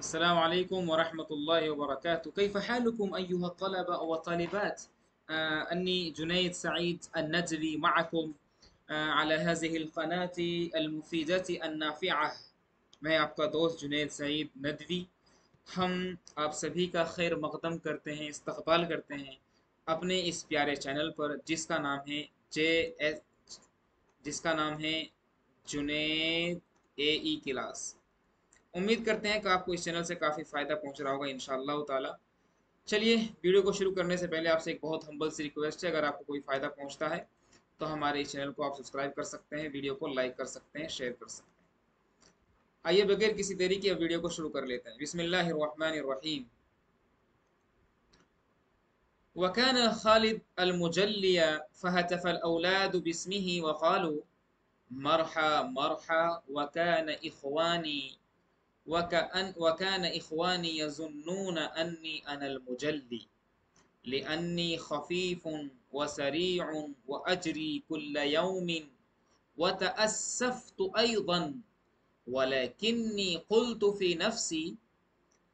अस्सलाम वालेकुम वरहमतुल्लाहि वबरकातुहू। कैफ़ हालुकुम अय्युहा तलबा व तालिबात। अन्नी जुनैद सईद अन्नजवी मअकुम अला हाज़िहिल क़नाती अल-मुफ़ीदती अन-नाफ़िअह। मैं आपका दोस्त जुनैद सईद नदवी। हम आप सभी का खैर मक़दम करते हैं, इस्तक़बाल करते हैं अपने इस प्यारे चैनल पर जिसका नाम है जुनैद ए क्लास। उम्मीद करते हैं कि आपको इस चैनल से काफ़ी फ़ायदा पहुंच रहा होगा इंशाअल्लाह ताला। चलिए, वीडियो को शुरू करने से पहले आपसे एक बहुत हम्बल सी रिक्वेस्ट है, अगर आपको कोई फ़ायदा पहुंचता है तो हमारे इस चैनल को आप सब्सक्राइब कर सकते हैं, वीडियो को लाइक कर सकते हैं, शेयर कर सकते हैं। आइए बगैर किसी देरी के अब वीडियो को शुरू कर लेते हैं। बिस्मिल्लाहिर्रहमानिर्रहीम। वकान खालिद अलमुजल्लिया फहतफल औलाद बिस्मिही वक़ालू मरहा मरहा वकान इख्वानी यज़ुन्नून अन्नी अनल मुजल्ली लिअन्नी खफ़ीफ़ुन व सरीउन व अजरी कुल्ल यौमिन व तअस्सफ़्तु अयज़न वलकिन्नी क़ुल्तु फ़ी नफ़्सी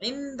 इंद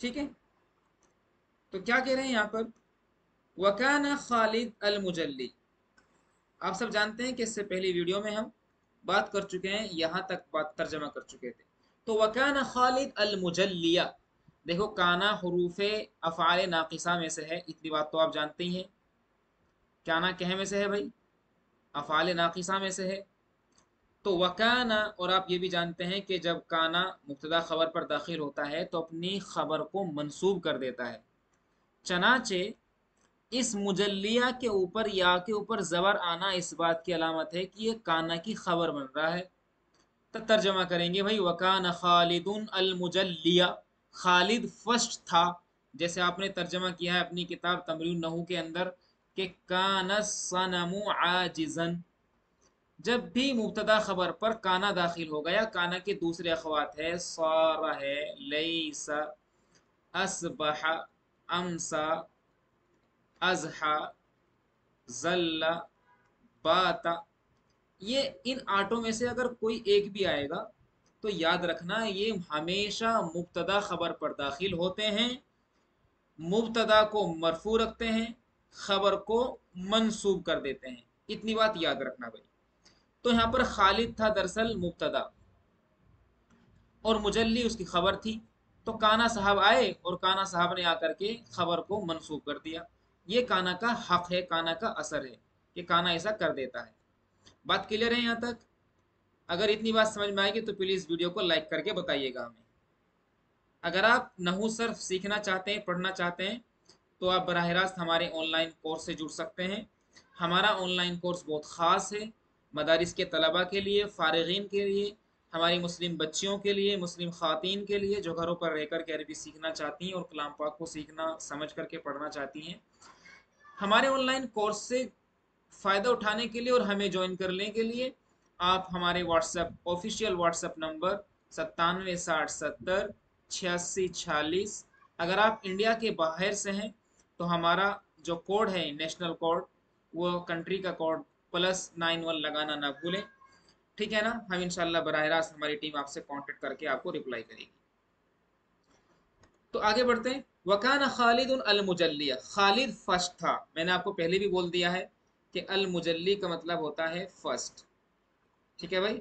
ठीक है, तो क्या कह रहे हैं यहाँ पर? वकाना खालिद अल मुजल्ली। आप सब जानते हैं कि इससे पहली वीडियो में हम बात कर चुके हैं, यहाँ तक बात तर्जमा कर चुके थे। तो वकाना खालिद अल मुजल्लिया, देखो काना हरूफे अफ़ाल नाक़िसा में से है, इतनी बात तो आप जानते ही हैं। काना कह में से है भाई, अफ़ाल नाक़िसा में से है। तो वकाना, और आप ये भी जानते हैं कि जब काना मुब्तदा खबर पर दाखिल होता है तो अपनी खबर को मंसूब कर देता है। चनाचे इस मुजल्लिया के ऊपर या के ऊपर ज़बर आना इस बात की अलामत है कि ये काना की खबर बन रहा है। तो तर्जमा करेंगे भाई, वकान खालिदुन अल मुजल्लिया, खालिद फर्स्ट था। जैसे आपने तर्जमा किया है अपनी किताब तमरीन नहू के अंदर कि कान सनमु आजिजन। जब भी मुब्तदा खबर पर काना दाखिल हो गया, काना के दूसरे अखवात है, सारा है, लैसा, असबहा, अमसा, अजहा, जल्ला, बाता, ये इन आठों में से अगर कोई एक भी आएगा तो याद रखना ये हमेशा मुब्तदा खबर पर दाखिल होते हैं, मुब्तदा को मरफू रखते हैं, खबर को मंसूब कर देते हैं। इतनी बात याद रखना भाई। तो यहाँ पर खालिद था दरअसल मुब्तदा और मुजल्ली उसकी खबर थी। तो काना साहब आए और काना साहब ने आकर के खबर को मंसूब कर दिया। ये काना का हक है, काना का असर है कि काना ऐसा कर देता है। बात क्लियर है यहाँ तक? अगर इतनी बात समझ में आएगी तो प्लीज़ वीडियो को लाइक करके बताइएगा हमें। अगर आप नहू सर्फ सीखना चाहते हैं, पढ़ना चाहते हैं, तो आप बराह रास्त हमारे ऑनलाइन कोर्स से जुड़ सकते हैं। हमारा ऑनलाइन कोर्स बहुत ख़ास है, मदारिस के तलबा के लिए, फ़ारिगीन के लिए, हमारी मुस्लिम बच्चियों के लिए, मुस्लिम ख़ातीन के लिए जो घरों पर रहकर के अरबी सीखना चाहती हैं और कलाम पाक को सीखना समझ करके पढ़ना चाहती हैं। हमारे ऑनलाइन कोर्स से फ़ायदा उठाने के लिए और हमें ज्वाइन करने के लिए आप हमारे व्हाट्सएप ऑफिशियल व्हाट्सएप नंबर 9760708646, अगर आप इंडिया के बाहर से हैं तो हमारा जो कोड है नेशनल कोड, वो कंट्री का कोड +91 लगाना ना भूलें। ठीक है ना? हम इंशाल्लाह बराह रास्त हमारी टीम आपसे कांटेक्ट करके आपको रिप्लाई करेगी। तो आगे बढ़ते हैं। वकान खालिद अल मुजल्लिया, खालिद फर्स्ट था। मैंने आपको पहले भी बोल दिया है कि अल मुजल्ली का मतलब होता है फर्स्ट। ठीक है भाई,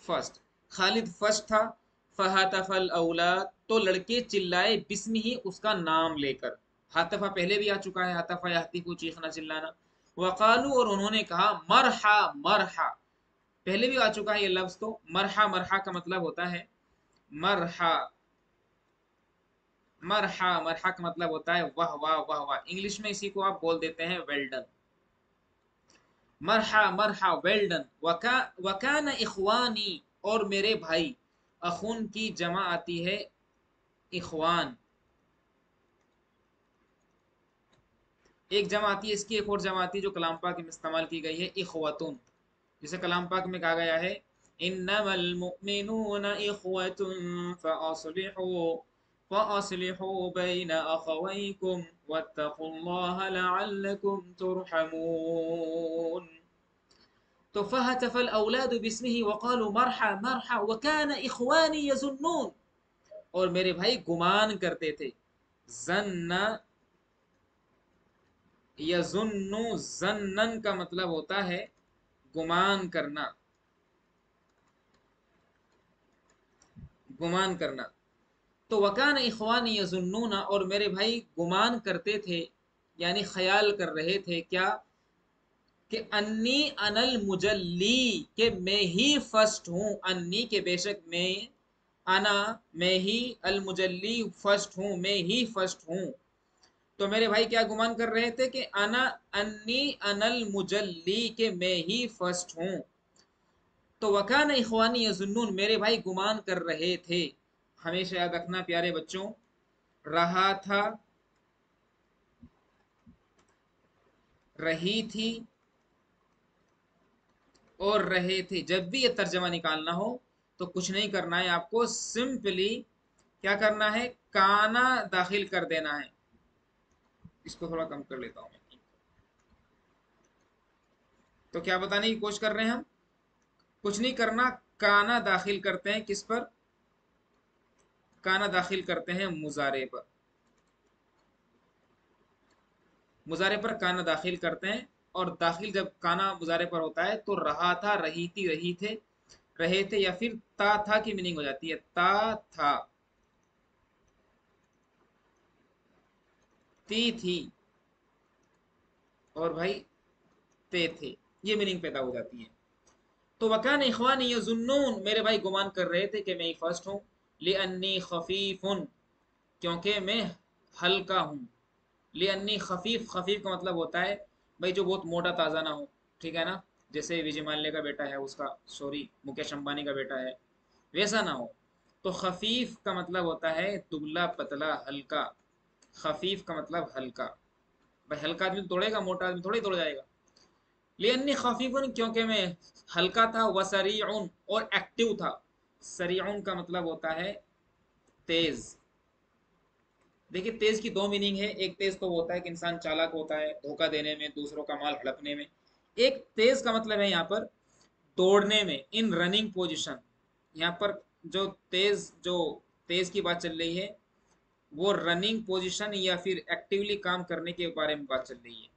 फर्स्ट। खालिद फर्स्ट था। फहातफल औलाद, तो लड़के चिल्लाए, बिस्मी ही, उसका नाम लेकर। हातफा पहले भी आ चुका है, हातफा याती को चीखना चिल्लाना। वकालू, और उन्होंने कहा, मरहा मरहा, पहले भी आ चुका है ये लफ्ज। तो मरहा मरहा का मतलब होता है मरहा। मरहा मरहा का मतलब होता है वाह वाह वाह वाह। इंग्लिश में इसी को आप बोल देते हैं वेल डन। मरहा मरहा, वेल डन। वकान इखवानी, और मेरे भाई। अखून की जमा आती है इखवान, एक जमा आती है, इसकी एक और जमा आती है जो कलाम पाक में इस्तेमाल की गई है, इखवतुन। जिसे कलाम पाक में कहा गया है, इन्नमल मुमिनून इखवतुन फअस्लिहू फ़अस्लिहू बैन अख़वैकुम वत्तक़ुल्लाह लअल्लकुम तुरहमून। तो फ़हतफ़ल औलादु बिस्मिही वक़ालू मरहा मरहा वकान इख़वानी यज़ुन्नून, और मेरे भाई गुमान करते थे। ज़न्न यज़ुन्नु, ज़न्नन का मतलब होता है गुमान करना, गुमान करना। तो वकान इख़वानी यज़ुन्नून, और मेरे भाई गुमान करते थे, यानी ख्याल कर रहे थे क्या, कि अन्नी अनल मुजल्ली, के मैं ही फर्स्ट हूँ, अन्नी के बेशक मैं, अना मैं ही, अल मुजल्ली फर्स्ट हूँ, मैं ही फर्स्ट हूँ। तो मेरे भाई क्या गुमान कर रहे थे कि अना अन्नी अनल मुजल्ली, के मैं ही फर्स्ट हूँ। तो वकान इखवानी यज़ुन्नून, मेरे भाई गुमान कर रहे थे। हमेशा याद रखना प्यारे बच्चों, रहा था, रही थी और रहे थे, जब भी ये तर्जमा निकालना हो तो कुछ नहीं करना है आपको, सिंपली क्या करना है, काना दाखिल कर देना है। इसको थोड़ा कम कर लेता हूं मैं। तो क्या बताने की कोशिश कर रहे हैं हम, कुछ नहीं करना, काना दाखिल करते हैं किस पर, काना दाखिल करते हैं मुजारे पर, मुजारे पर काना दाखिल करते हैं। और दाखिल जब काना मुजारे पर होता है तो रहा था, रही थी, रही थे, रहे थे, या फिर ता था की मीनिंग हो जाती है, ता था, थी, और भाई ते थे, ये मीनिंग पैदा हो जाती है। तो वकान इखवानी यज़ुन्नून, मेरे भाई गुमान कर रहे थे कि मैं ही फर्स्ट हूँ। लिअन्नी खफीफुन, क्योंकि मैं हल्का हूँ। लिअन्नी खफीफ, खफीफ का मतलब होता है भाई जो बहुत मोटा ताज़ा ना हो, ठीक है ना, जैसे विजय माल्या का बेटा है, उसका सॉरी मुकेश अंबानी का बेटा है, वैसा ना हो। तो खफीफ का मतलब होता है दुबला पतला हल्का, खफीफ का मतलब हल्का। भाई हल्का आदमी तोड़ेगा, मोटा आदमी थोड़ी तोड़ जाएगा। लिअन्नी खफीफुन, क्योंकि मैं हल्का था, वसरीउन, और एक्टिव था। सरीउन का मतलब होता है तेज। देखिए तेज की दो मीनिंग है, एक तेज तो होता है कि इंसान चालाक होता है धोखा देने में, दूसरों का माल हड़पने में। एक तेज का मतलब है यहाँ पर दौड़ने में, इन रनिंग पोजिशन। यहाँ पर जो तेज की बात चल रही है वो रनिंग पोजिशन या फिर एक्टिवली काम करने के बारे में बात चल रही है।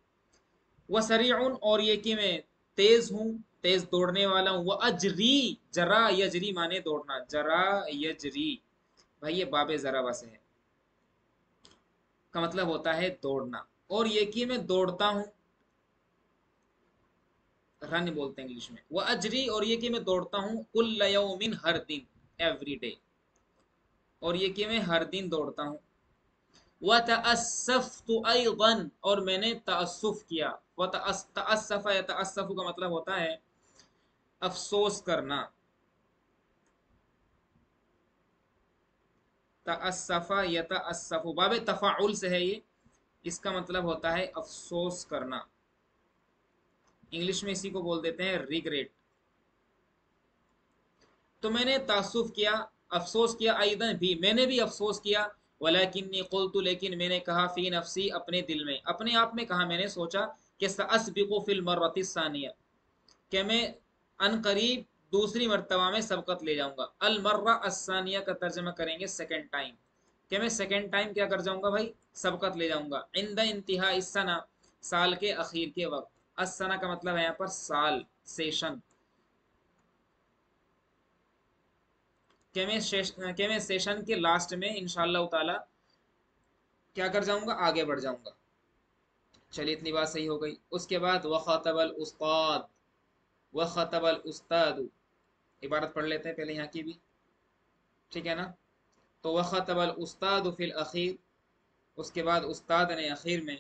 वह सरीउन, और ये कि मैं तेज हूँ, तेज दौड़ने वाला हूँ। वह अजरी, जरा यजरी माने दौड़ना, जरा यजरी, भाई ये बाबे जरा बस है, का मतलब होता है दौड़ना। और ये कि मैं दौड़ता हूँ, रन बोलते हैं इंग्लिश में। वह अजरी, और ये कि मैं दौड़ता हूँ, कुल्ल यौमिन, हर दिन, एवरी डे, और ये कि मैं हर दिन दौड़ता हूँ। व तअस्सफ्तु अयदन, और मैंने तअस्सुफ किया। व तअस्सफ या तअस्सफु का मतलब होता है अफसोस करना। तअस्सफा या तअस्सफु बाबे तफाउल से है ये, इसका मतलब होता है अफसोस करना। इंग्लिश में इसी को बोल देते हैं रिग्रेट। तो मैंने तासुफ किया, अफसोस किया, आइदन भी, मैंने भी अफसोस किया। वलाकिन्नी क़ुल्तु, लेकिन मैंने कहा, फी नफसी, अपने दिल में, अपने आप में कहा, मैंने सोचा कि सअस्बिक़ु फिल मर्रति सानिया, कि मैं अन करीब दूसरी मर्तबा में सबकत ले जाऊंगा। अल मर्रा अस्सानिया का तर्जमा करेंगे सेकंड टाइम, कि मैं सेकंड टाइम क्या कर जाऊंगा भाई, सबकत ले जाऊंगा। इंद इंतहा इस्सना, साल के अखीर के वक्त। अस्सना का मतलब है यहाँ पर साल, सेशन, के मैं सेशन के लास्ट में इंशाअल्लाह ताला क्या कर जाऊंगा, आगे बढ़ जाऊंगा। चलिए इतनी बात सही हो गई। उसके बाद वख़तबल उस्ताद, वख़तबल उस्ताद, इबारत पढ़ लेते हैं पहले यहाँ की भी, ठीक है ना। तो वख़तबल उस्ताद फिल अखीर, उसके बाद उस्ताद ने आखिर में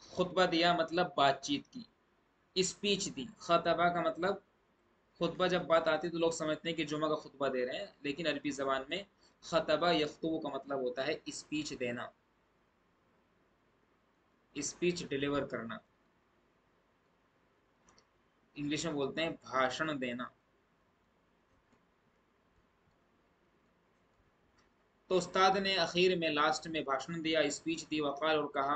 खुतबा दिया, मतलब बातचीत की, स्पीच दी। खतबा का मतलब, खुतबा जब बात आती है तो लोग समझते हैं कि जुमा का खुतबा दे रहे हैं, लेकिन अरबी जबान में खतबा यख्तुबु का मतलब होता है स्पीच देना, स्पीच डिलीवर करना, इंग्लिश में बोलते हैं भाषण देना। तो उस्ताद ने आखिर में लास्ट में भाषण दिया, स्पीच दी, वक़ाल और कहा,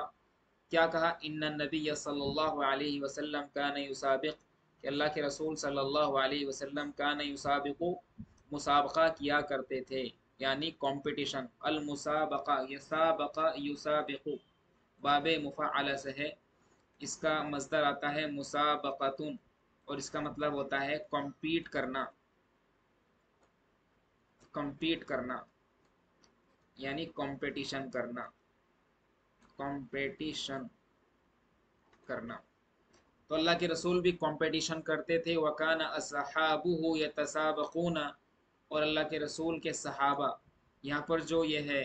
क्या कहा, इन्ना नबी सल्लल्लाहु अलैहि वसल्लम कान युसाबिक, कि अल्लाह के रसूल सल्लल्लाहु अलैहि वसल्लम कान युसाबिकु, मुसाबका किया करते थे, यानी कंपटीशन। अल मुसाबका, यसाबका युसाबिकु, बाबे मुफ़अल से है, इसका मज़दर आता है मुसाबकतुन, और इसका मतलब होता है कॉम्पीट करना, कॉम्पीट करना यानी कंपटीशन करना, कंपटीशन करना। तो अल्लाह के रसूल भी कंपटीशन करते थे। वकान असहाबुहु यतसाबकूना, और अल्लाह के रसूल के सहाबा, यहाँ पर जो ये है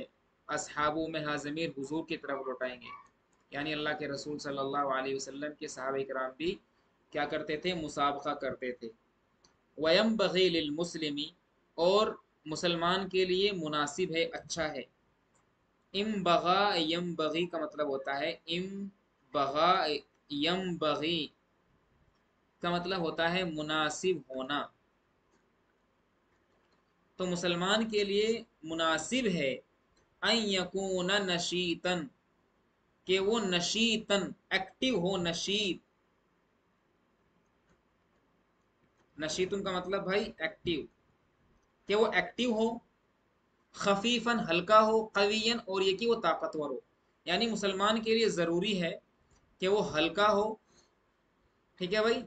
असहाबु में हाज़मीर हुजूर की तरफ लौटाएंगे, यानी अल्लाह के रसूल सल्लल्लाहु अलैहि वसल्लम के सहाबा इकराम भी क्या करते थे, मुसाबका करते थे। वयम बग़ी लिल मुस्लिमी, और मुसलमान के लिए मुनासिब है, अच्छा है। इम बगा यम बगी का मतलब होता है, इम बगा यम बगी का मतलब होता है मुनासिब होना। तो मुसलमान के लिए मुनासिब है अन यकून नशीतन, कि वो नशीतन एक्टिव हो, नशीत, नशीतुन का मतलब भाई एक्टिव, कि वो एक्टिव हो, खफीफन हल्का हो, कवियन और ये कि वो ताकतवर हो। यानी मुसलमान के लिए ज़रूरी है कि वो हल्का हो, ठीक है भाई,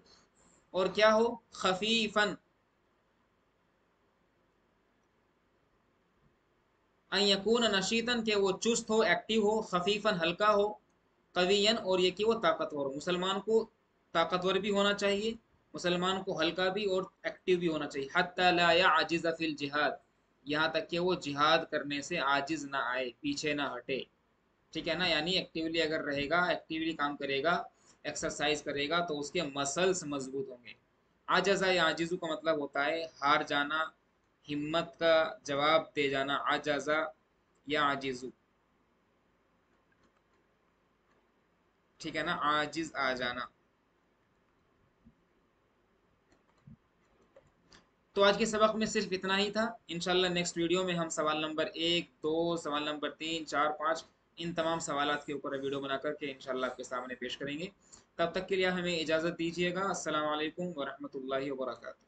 और क्या हो, खफीफन, अन यकून नशीतन, के वो चुस्त हो, एक्टिव हो, खफीफन हल्का हो, कवियन और ये कि वो ताकतवर हो। मुसलमान को ताकतवर भी होना चाहिए, मुसलमान को हल्का भी और एक्टिव भी होना चाहिए। हत्ता ला याजिज़ फिल जिहाद, यहाँ तक कि वो जिहाद करने से आजिज ना आए, पीछे ना हटे, ठीक है ना। यानी एक्टिवली अगर रहेगा, एक्टिवली काम करेगा, एक्सरसाइज करेगा, तो उसके मसल्स मजबूत होंगे। आजजा या आजिजू का मतलब होता है हार जाना, हिम्मत का जवाब दे जाना, आजजा या आजिजू, ठीक है ना, आजिज आ जाना। तो आज के सबक में सिर्फ इतना ही था। इंशाल्लाह नेक्स्ट वीडियो में हम सवाल नंबर 1, 2, सवाल नंबर 3, 4, 5, इन तमाम सवालात के ऊपर वीडियो बना करके इंशाल्लाह आपके सामने पेश करेंगे। तब तक के लिए हमें इजाज़त दीजिएगा। अस्सलाम वालेकुम वरहमतुल्लाहि वबरकातुहू।